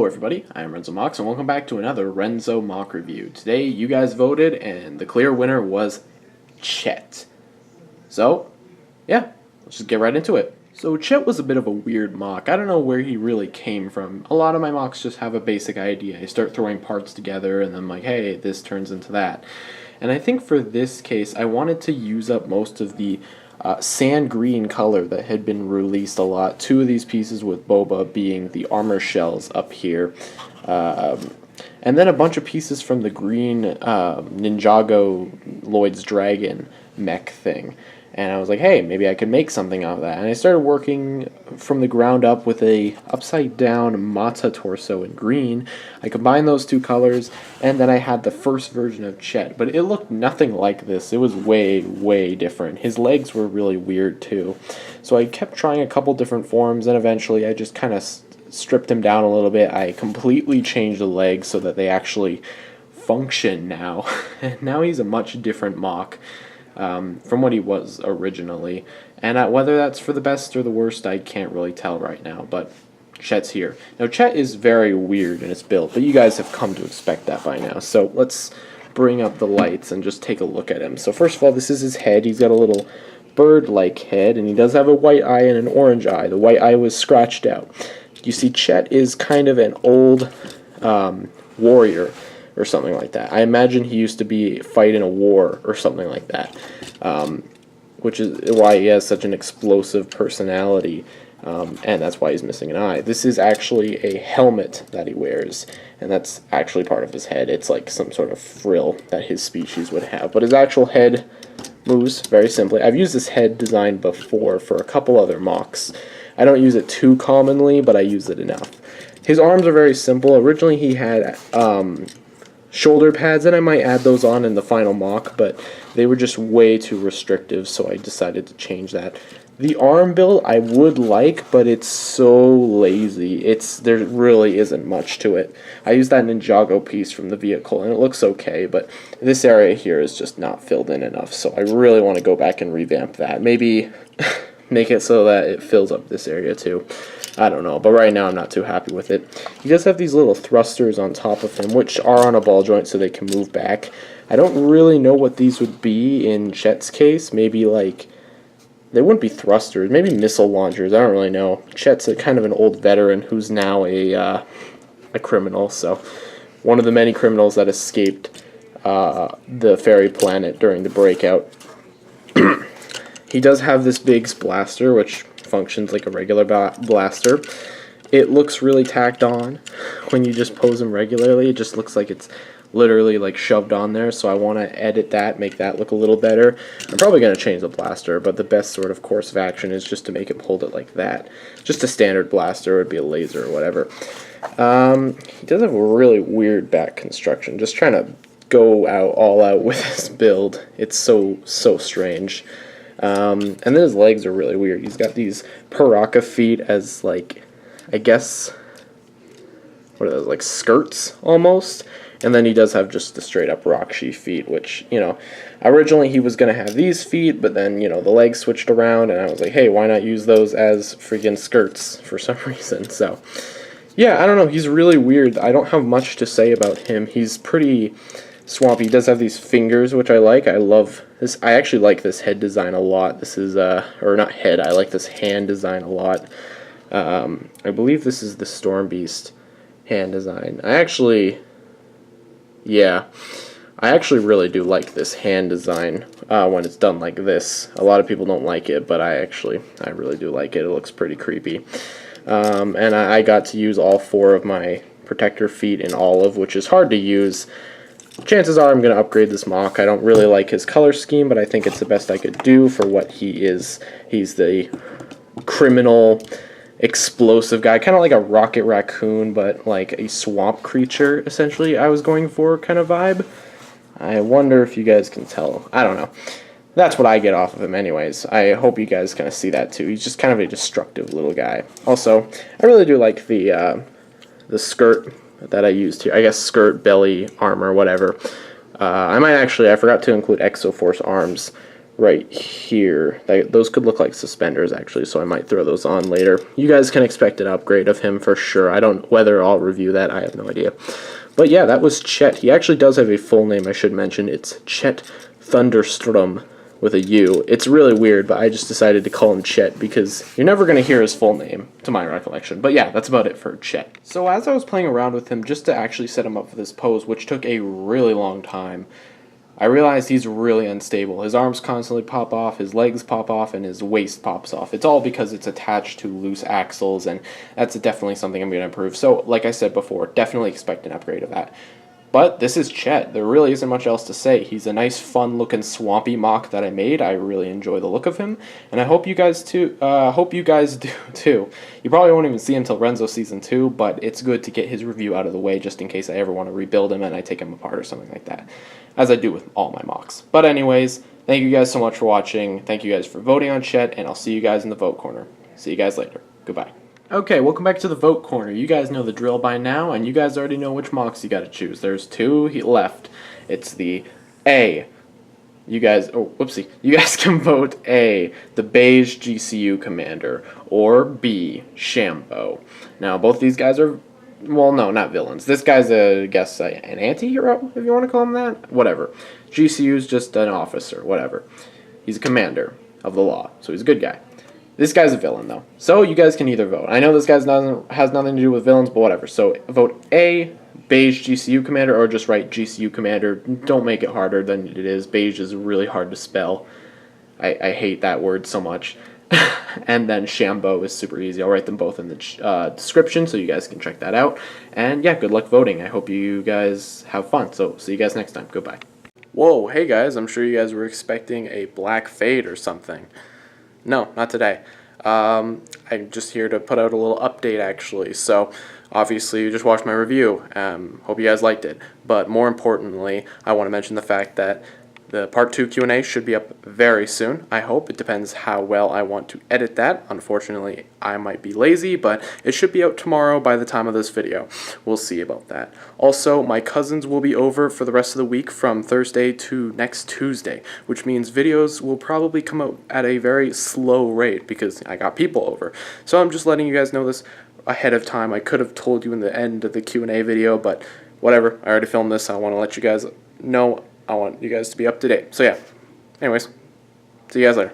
everybody, I am RENZO Mocs, and welcome back to another RENZO mock review. Today you guys voted and the clear winner was Chett. So, yeah, let's just get right into it. So Chett was a bit of a weird mock. I don't know where he really came from. A lot of my mocks just have a basic idea. I start throwing parts together and then I'm like, hey, this turns into that. And I think for this case, I wanted to use up most of the sand green color that had been released a lot. Two of these pieces with Boba being the armor shells up here. And then a bunch of pieces from the green Ninjago Lloyd's Dragon mech thing. And I was like, hey, maybe I could make something out of that. And I started working from the ground up with a upside down Mata torso in green. I combined those two colors, and then I had the first version of Chett. But it looked nothing like this. It was way, way different. His legs were really weird too. So I kept trying a couple different forms, and eventually I just kind of stripped him down a little bit. I completely changed the legs so that they actually function now. And now he's a much different mock. From what he was originally, and whether that's for the best or the worst, I can't really tell right now, but Chett's here. Now, Chett is very weird in its build, but you guys have come to expect that by now, so let's bring up the lights and just take a look at him. So first of all, this is his head. He's got a little bird-like head, and he does have a white eye and an orange eye. The white eye was scratched out. You see, Chett is kind of an old warrior, or something like that. I imagine he used to be fighting a war or something like that, which is why he has such an explosive personality, and that's why he's missing an eye. This is actually a helmet that he wears, and that's actually part of his head. It's like some sort of frill that his species would have, but his actual head moves very simply. I've used this head design before for a couple other mocks. I don't use it too commonly, but I use it enough. His arms are very simple. Originally he had shoulder pads, and I might add those on in the final mock, but they were just way too restrictive, so I decided to change that. The arm build I would like, but it's so lazy. There really isn't much to it. I used that Ninjago piece from the vehicle, and it looks okay, but this area here is just not filled in enough, so I really want to go back and revamp that. Maybe make it so that it fills up this area too. I don't know, but right now I'm not too happy with it. He does have these little thrusters on top of him, which are on a ball joint so they can move back. I don't really know what these would be in Chett's case. Maybe like, they wouldn't be thrusters, maybe missile launchers, I don't really know. Chett's a kind of an old veteran who's now a criminal, so one of the many criminals that escaped the fairy planet during the breakout. He does have this big blaster, which functions like a regular blaster. It looks really tacked on when you just pose him regularly. It just looks like it's literally like shoved on there, so I want to edit that, make that look a little better. I'm probably going to change the blaster, but the best sort of course of action is just to make him hold it like that. Just a standard blaster would be a laser or whatever. He does have a really weird back construction. Just trying to go all out with this build. It's so strange. And then his legs are really weird. He's got these Paraka feet as, like, I guess, what are those, like skirts almost? And then he does have just the straight up Rakshi feet, which, you know, originally he was going to have these feet, but then, you know, the legs switched around, and I was like, hey, why not use those as freaking skirts for some reason? So, yeah, I don't know. He's really weird. I don't have much to say about him. He's pretty Swampy. He does have these fingers, which I like. I love this. I actually like this head design a lot. This is, or not head, I like this hand design a lot. I believe this is the Storm Beast hand design. I actually really do like this hand design when it's done like this. A lot of people don't like it, but I really do like it. It looks pretty creepy. And I got to use all 4 of my protector feet in olive, which is hard to use. Chances are I'm going to upgrade this mock. I don't really like his color scheme, but I think it's the best I could do for what he is. He's the criminal, explosive guy, kind of like a rocket raccoon, but like a swamp creature, essentially, I was going for kind of vibe. I wonder if you guys can tell. I don't know. That's what I get off of him anyways. I hope you guys kind of see that too. He's just kind of a destructive little guy. Also, I really do like the skirt that I used here. I guess skirt, belly, armor, whatever. I forgot to include Exoforce arms right here. Those could look like suspenders, actually, so I might throw those on later. You guys can expect an upgrade of him for sure. I don't, whether I'll review that, I have no idea. But yeah, that was Chett. He actually does have a full name, I should mention. It's Chett Thunderstum with a U. It's really weird, but I just decided to call him Chett because you're never going to hear his full name, to my recollection. But yeah, that's about it for Chett. So as I was playing around with him, just to actually set him up for this pose, which took a really long time, I realized he's really unstable. His arms constantly pop off, his legs pop off, and his waist pops off. It's all because it's attached to loose axles, and that's definitely something I'm going to improve. So, like I said before, definitely expect an upgrade of that. But this is Chett. There really isn't much else to say. He's a nice, fun-looking Swampy mock that I made. I really enjoy the look of him, and I hope you guys do too. You probably won't even see him until RENZO Season 2, but it's good to get his review out of the way just in case I ever want to rebuild him and I take him apart or something like that, as I do with all my mocks. But anyways, thank you guys so much for watching. Thank you guys for voting on Chett, and I'll see you guys in the vote corner. See you guys later. Goodbye. Okay, welcome back to the vote corner. You guys know the drill by now, and you guys already know which mocks you gotta choose. There's two left. It's the A. You guys, oh, whoopsie. You guys can vote A, the Beige GCU Commander, or B, Shambo. Now, both these guys are, well, no, not villains. This guy's, I guess, an anti-hero, if you want to call him that. Whatever. GCU's just an officer, whatever. He's a commander of the law, so he's a good guy. This guy's a villain, though. So you guys can either vote. I know this guy has nothing to do with villains, but whatever. So vote A, Beige GCU Commander, or just write GCU Commander. Don't make it harder than it is. Beige is really hard to spell. I hate that word so much. And then Shambo is super easy. I'll write them both in the description so you guys can check that out. And yeah, good luck voting. I hope you guys have fun. So see you guys next time. Goodbye. Whoa, hey guys. I'm sure you guys were expecting a black fade or something. No, not today. I'm just here to put out a little update, actually. So, obviously, you just watched my review. Hope you guys liked it. But more importantly, I want to mention the fact that the Part 2 Q&A should be up very soon, I hope. It depends how well I want to edit that. Unfortunately, I might be lazy, but it should be out tomorrow by the time of this video. We'll see about that. Also, my cousins will be over for the rest of the week from Thursday to next Tuesday, which means videos will probably come out at a very slow rate because I got people over. So I'm just letting you guys know this ahead of time. I could have told you in the end of the Q&A video, but whatever. I already filmed this. I want to let you guys know. I want you guys to be up to date. So yeah, anyways, see you guys later.